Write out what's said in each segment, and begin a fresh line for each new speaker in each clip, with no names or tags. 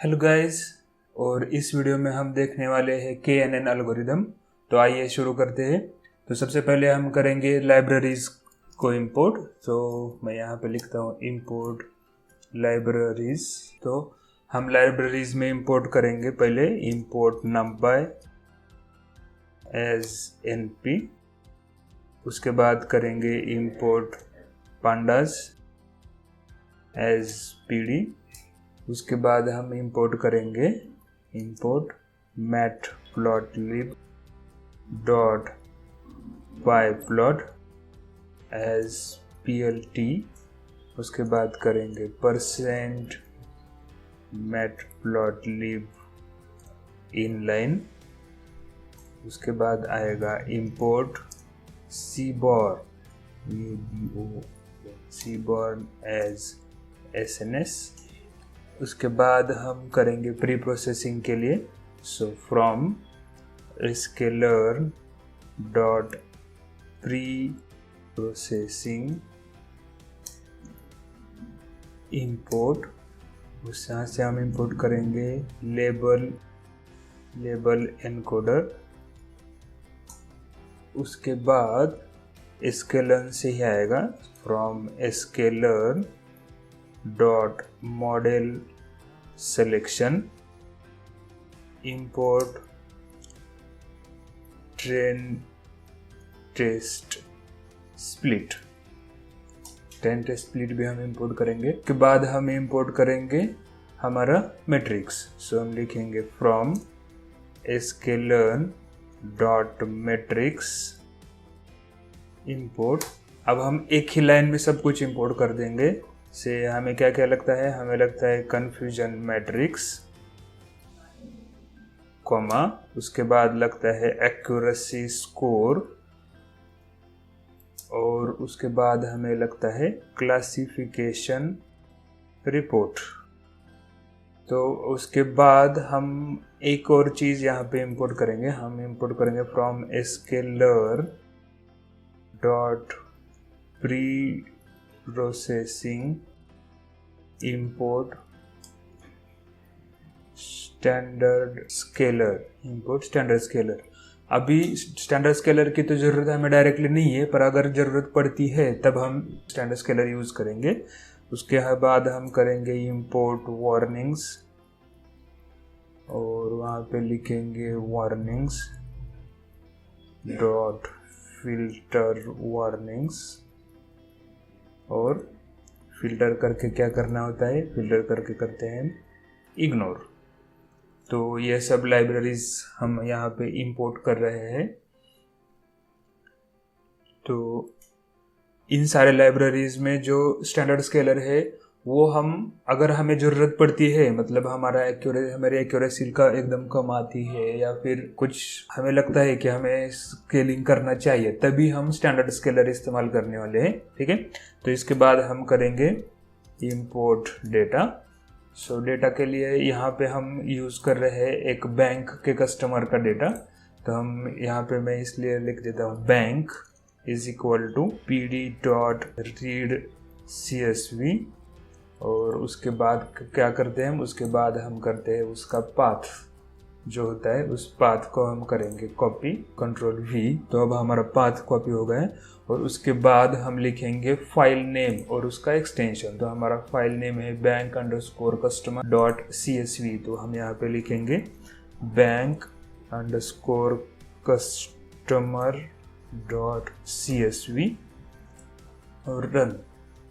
Hello guys. और इस video में हम देखने वाले हैं KNN एल्गोरिदम। तो आइए शुरू करते हैं। तो सबसे पहले हम करेंगे लाइब्रेरीज को इंपोर्ट। तो मैं यहाँ पे लिखता हूँ इंपोर्ट लाइब्रेरीज। तो हम लाइब्रेरीज में इंपोर्ट करेंगे पहले इंपोर्ट numpy एज np। उसके बाद करेंगे इंपोर्ट pandas एज pd। उसके बाद हम इंपोर्ट करेंगे import matplotlib dot pyplot as plt। उसके बाद करेंगे परसेंट matplotlib inline। उसके बाद आएगा इंपोर्ट cborn एज sns। उसके बाद हम करेंगे प्री प्रोसेसिंग के लिए so from sklearn dot pre processing import. उस यहाँ से हम इंपोर्ट करेंगे लेबल एनकोडर। उसके बाद स्केलर से ही आएगा from sklearn dot model selection import train test split भी हम इंपोर्ट करेंगे। के बाद हम इंपोर्ट करेंगे हमारा मैट्रिक्स। सो हम लिखेंगे from sklearn dot matrix import. अब हम एक ही लाइन में सब कुछ इंपोर्ट कर देंगे। से हमें क्या क्या लगता है, हमें लगता है कन्फ्यूजन मैट्रिक्स कॉमा, उसके बाद लगता है एक्यूरेसी स्कोर, और उसके बाद हमें लगता है क्लासिफिकेशन रिपोर्ट। तो उसके बाद हम एक और चीज़ यहाँ पे इंपोर्ट करेंगे। हम इंपोर्ट करेंगे from sklearn dot pre processing import standard scaler. अभी स्टैंडर्ड स्केलर की तो ज़रूरत हमें डायरेक्टली नहीं है, पर अगर ज़रूरत पड़ती है तब हम स्टैंडर्ड स्केलर यूज़ करेंगे। उसके बाद हम करेंगे इंपोर्ट वार्निंग्स, और वहाँ पे लिखेंगे वार्निंग्स डॉट फिल्टर वार्निंग्स। और फिल्टर करके क्या करना होता है, फिल्टर करके करते हैं इग्नोर। तो ये सब लाइब्रेरीज हम यहाँ पे इंपोर्ट कर रहे हैं। तो इन सारे लाइब्रेरीज में जो स्टैंडर्ड स्केलर है वो हम अगर हमें ज़रूरत पड़ती है, मतलब हमारी एक्यूरेसी का एकदम कम आती है, या फिर कुछ हमें लगता है कि हमें स्केलिंग करना चाहिए, तभी हम स्टैंडर्ड स्केलर इस्तेमाल करने वाले हैं। ठीक है। तो इसके बाद हम करेंगे इंपोर्ट डेटा। सो डेटा के लिए यहाँ पे हम यूज़ कर रहे हैं एक बैंक के कस्टमर का डेटा। तो हम यहाँ पे मैं इसलिए लिख देता हूँ bank is equal to pd.read_csv। और उसके बाद क्या करते हैं, उसके बाद हम करते हैं उसका पाथ जो होता है, उस पाथ को हम करेंगे कॉपी, कंट्रोल V। तो अब हमारा पाथ कॉपी हो गया है। और उसके बाद हम लिखेंगे फाइल नेम और उसका एक्सटेंशन। तो हमारा फाइल नेम है bank_customer.csv। तो हम यहाँ पे लिखेंगे bank_customer.csv और रन।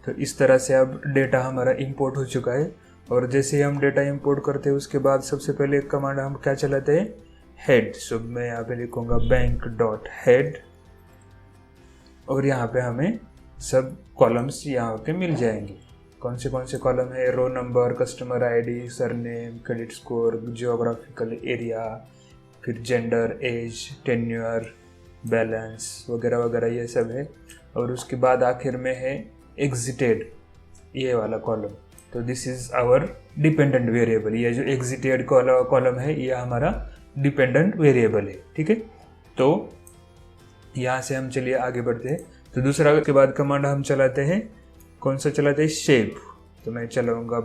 तो इस तरह से अब डेटा हमारा इंपोर्ट हो चुका है। और जैसे ही हम डेटा इंपोर्ट करते हैं उसके बाद सबसे पहले एक कमांड हम क्या चलाते हैं, हेड। सो मैं यहाँ पे लिखूंगा bank.head, और यहाँ पे हमें सब कॉलम्स यहाँ पे मिल जाएंगे। कौन से कॉलम है, row number, customer ID, surname, credit score, geographical area, फिर जेंडर, एज, टेन्योर, बैलेंस वगैरह वगैरह ये सब है। और उसके बाद आखिर में है एग्जिटेड, ये वाला कॉलम। तो this is our dependent variable. ये जो एग्जिटेड कॉलम है ये हमारा डिपेंडेंट वेरिएबल है। ठीक है। तो यहाँ से हम चलिए आगे बढ़ते हैं। तो दूसरा के बाद कमांड हम चलाते हैं, कौन सा चलाते हैं, शेप। तो मैं चलाऊंगा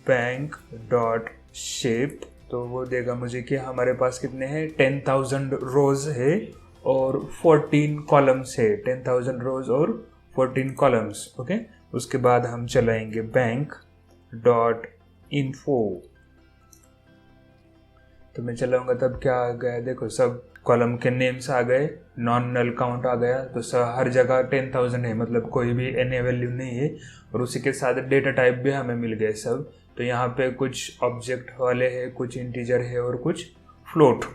बैंक डॉट शेप, तो वो देगा मुझे कि हमारे पास कितने हैं 10,000 रोज है और 14 कॉलम्स है, 10,000 रोज और 14 कॉलम्स। ओके, उसके बाद हम चलाएंगे बैंक डॉट इन्फो, तो मैं चलाऊंगा तब क्या आ गया, देखो सब कॉलम के नेम्स आ गए, नॉन नल काउंट आ गया, तो हर जगह 10,000 है, मतलब कोई भी एनी वैल्यू नहीं है, और उसी के साथ डेटा टाइप भी हमें मिल गए सब। तो यहाँ पे कुछ ऑब्जेक्ट वाले हैं, कुछ इंटीजर है और कुछ फ्लोट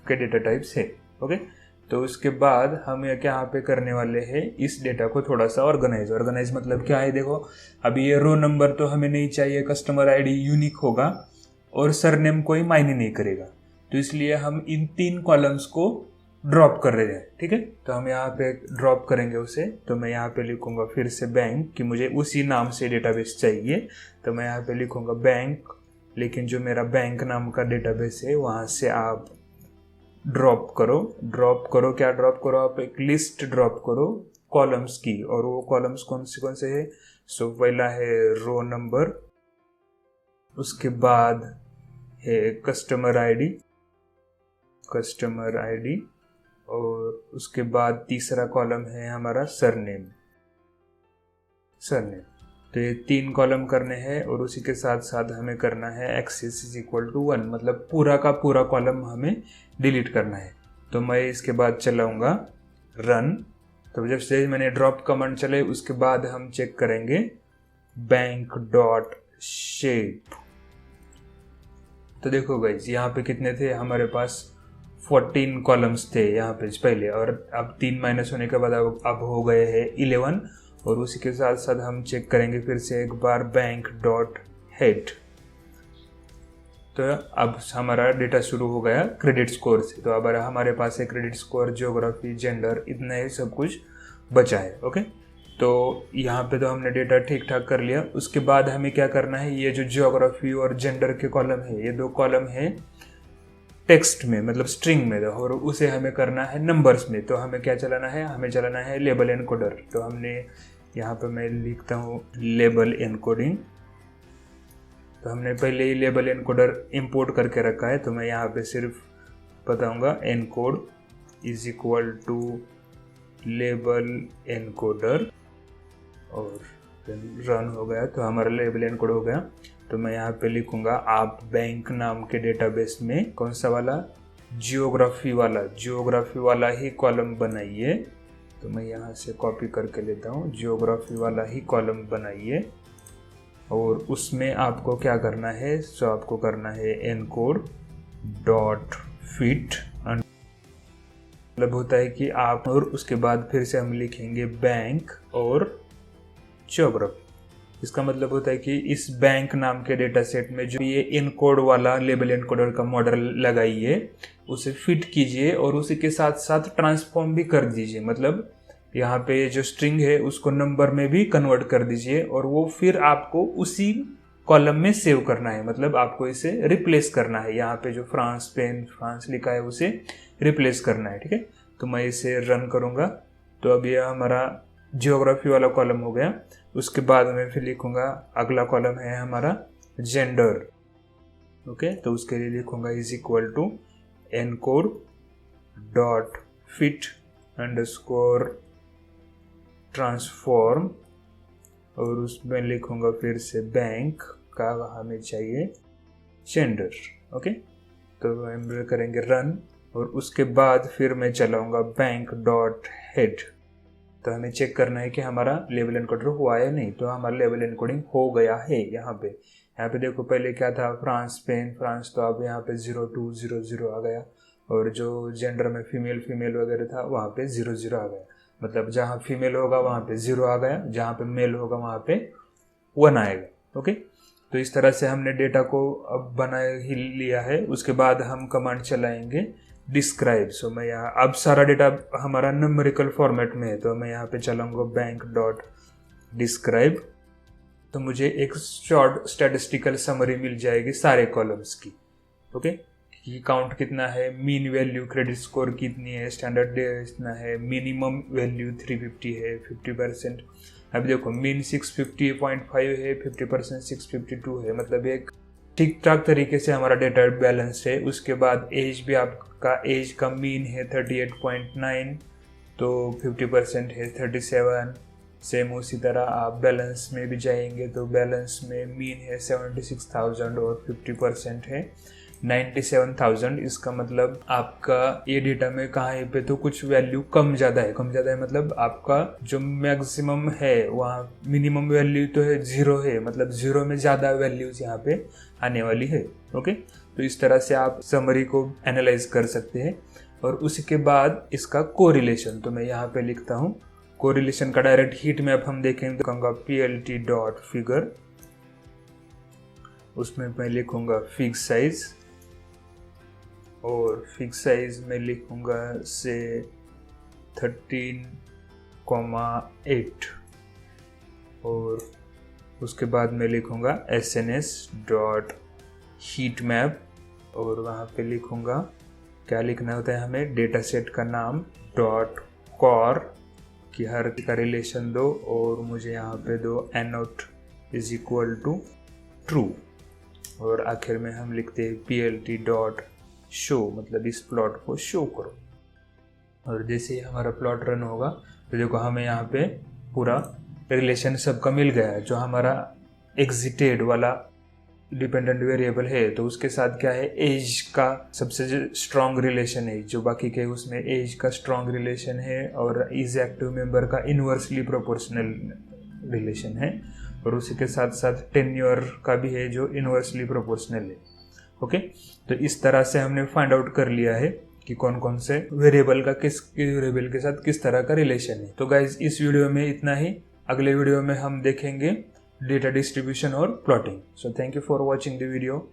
के डेटा टाइप्स है। ओके, तो उसके बाद हम यहाँ पे करने वाले हैं इस डेटा को थोड़ा सा ऑर्गेनाइज मतलब क्या है, देखो अभी ये रो नंबर तो हमें नहीं चाहिए, कस्टमर आईडी यूनिक होगा और सरनेम कोई मायने नहीं करेगा, तो इसलिए हम इन 3 कॉलम्स को ड्रॉप कर रहे हैं। ठीक है, तो हम यहाँ पे ड्रॉप करेंगे उसे, तो मैं यहाँ पे लिखूंगा फिर से बैंक, कि मुझे उसी नाम से डेटाबेस चाहिए, तो मैं यहाँ पे लिखूंगा बैंक, लेकिन जो मेरा बैंक नाम का डेटाबेस है वहाँ से आप ड्रॉप करो क्या ड्रॉप करो, आप एक लिस्ट ड्रॉप करो कॉलम्स की, और वो कॉलम्स कौन से है, सो पहला है रो नंबर, उसके बाद है कस्टमर आईडी, और उसके बाद तीसरा कॉलम है हमारा सरनेम। तो ये 3 कॉलम करने हैं, और उसी के साथ साथ हमें करना है एक्सेस इज इक्वल टू 1, मतलब पूरा का पूरा कॉलम हमें डिलीट करना है। तो मैं इसके बाद चलाऊंगा रन, तो जब से मैंने ड्रॉप कमांड चले उसके बाद हम चेक करेंगे बैंक डॉट शेप, तो देखो गाइस यहाँ पे कितने थे हमारे पास 14 कॉलम्स थे यहाँ पे पहले, और अब 3 माइनस होने के बाद अब हो गए हैं 11, और उसी के साथ साथ हम चेक करेंगे फिर से एक बार बैंक डॉट हेड, तो अब हमारा डेटा शुरू हो गया क्रेडिट स्कोर से, तो अब हमारे पास है क्रेडिट स्कोर, ज्योग्राफी, जेंडर, इतना ही सब कुछ बचा है। ओके, तो यहाँ पे तो हमने डेटा ठीक ठाक कर लिया। उसके बाद हमें क्या करना है, ये जो ज्योग्राफी और जेंडर के कॉलम है, ये 2 कॉलम है टेक्स्ट में, मतलब स्ट्रिंग में, और उसे हमें करना है नंबर्स में। तो हमें क्या चलाना है, हमें चलाना है लेबल एनकोडर। तो हमने यहाँ पे मैं लिखता हूँ लेबल एनकोडिंग, तो हमने पहले ही लेबल एनकोडर इंपोर्ट करके रखा है, तो मैं यहाँ पे सिर्फ बताऊँगा encode is equal to label encoder, और रन हो गया, तो हमारा लेबल एनकोड हो गया। तो मैं यहाँ पे लिखूंगा आप बैंक नाम के डेटाबेस में कौन सा वाला, जियोग्राफी वाला ही कॉलम बनाइए। तो मैं यहाँ से कॉपी करके लेता हूँ, जियोग्राफी वाला ही कॉलम बनाइए, और उसमें आपको क्या करना है, सो आपको करना है एनकोड डॉट फिट, मतलब होता है कि आप, और उसके बाद फिर से हम लिखेंगे बैंक और ज्योग्राफी। इसका मतलब होता है कि इस बैंक नाम के डेटा सेट में जो ये इनकोड वाला लेबल एनकोडर का मॉडल लगाइए, उसे फिट कीजिए और उसी के साथ साथ ट्रांसफॉर्म भी कर दीजिए, मतलब यहाँ पे जो स्ट्रिंग है उसको नंबर में भी कन्वर्ट कर दीजिए, और वो फिर आपको उसी कॉलम में सेव करना है, मतलब आपको इसे रिप्लेस करना है। यहाँ पे जो फ्रांस लिखा है उसे रिप्लेस करना है। ठीक है, तो मैं इसे रन करूँगा, तो अब यह हमारा जियोग्राफी वाला कॉलम हो गया। उसके बाद मैं फिर लिखूंगा अगला कॉलम है हमारा जेंडर। ओके, तो उसके लिए लिखूंगा is equal to encode dot fit underscore transform, और उसमें लिखूंगा फिर से बैंक का हमें चाहिए जेंडर। ओके, तो हम करेंगे रन, और उसके बाद फिर मैं चलाऊंगा बैंक डॉट हेड। तो हमें चेक करना है कि हमारा लेबल एनकोडर हुआ है नहीं, तो हमारा लेबल एनकोडिंग हो गया है। यहाँ पे देखो पहले क्या था, फ्रांस, तो अब यहाँ पे 0200 आ गया, और जो जेंडर में फीमेल वगैरह था वहाँ पे 00 आ गया, मतलब जहाँ फीमेल होगा वहाँ पे 0 आ गया, जहाँ पे मेल होगा वहाँ पे 1 आएगा। ओके, तो इस तरह से हमने डेटा को अब बना ही लिया है। उसके बाद हम कमांड चलाएंगे डिस्क्राइब। सो मैं यहाँ, अब सारा डेटा हमारा न्यूमेरिकल फॉर्मेट में है, तो मैं यहाँ पे चलाऊंगा बैंक डॉट डिस्क्राइब, तो मुझे एक शॉर्ट स्टैटिस्टिकल समरी मिल जाएगी सारे कॉलम्स की। ओके, कि काउंट कितना है, मीन वैल्यू क्रेडिट स्कोर कितनी है, स्टैंडर्ड डे इतना है, मिनिमम वैल्यू 350 है, 50%। अब देखो मीन 650.5 है, 50% 652 है, मतलब एक ठीक ठाक तरीके से हमारा डेटा बैलेंस है। उसके बाद एज भी आपका एज का मीन है 38.9, तो 50% है 37। सेम उसी तरह आप बैलेंस में भी जाएंगे तो बैलेंस में मीन है 76,000 और 50% है 97,000। इसका मतलब आपका ये डेटा में कहाँ पे तो कुछ वैल्यू कम ज़्यादा है मतलब आपका जो मैक्सिमम है वहाँ मिनिमम वैल्यू तो है 0 है, मतलब 0 में ज़्यादा वैल्यूज यहाँ पे आने वाली है। ओके, तो इस तरह से आप समरी को एनालाइज कर सकते हैं। और उसी के बाद इसका कोरिलेशन, तो मैं यहाँ पे लिखता हूँ कोरिलेशन का डायरेक्ट हीट मैप हम देखेंगे तो कहूँगा plt.figure, उसमें मैं लिखूंगा फिक्स साइज और फिक्स साइज में लिखूंगा से 13,8 और उसके बाद मैं लिखूंगा sns.heatmap और वहाँ पे लिखूंगा क्या लिखना होता है हमें, डेटा सेट का नाम .core कि हर का रिलेशन दो और मुझे यहाँ पे दो nOut is equal to true और आखिर में हम लिखते हैं plt.show, मतलब इस प्लॉट को शो करो। और जैसे ही हमारा प्लॉट रन होगा तो देखो हमें यहाँ पे पूरा रिलेशन सबका मिल गया है। जो हमारा एग्जिटेड वाला डिपेंडेंट वेरिएबल है तो उसके साथ क्या है, एज का सबसे स्ट्रॉन्ग रिलेशन है, जो बाकी के उसमें एज का स्ट्रॉन्ग रिलेशन है और इज एक्टिव मेंबर का इनवर्सली प्रोपोर्शनल रिलेशन है और उसी के साथ साथ टेन्योर का भी है जो इनवर्सली प्रोपोर्शनल है। ओके, तो इस तरह से हमने फाइंड आउट कर लिया है कि कौन कौन से वेरिएबल का किस वेरिएबल के साथ किस तरह का रिलेशन है। तो गाइज इस वीडियो में इतना ही, अगले वीडियो में हम देखेंगे डेटा डिस्ट्रीब्यूशन और plotting. So thank you for watching the video.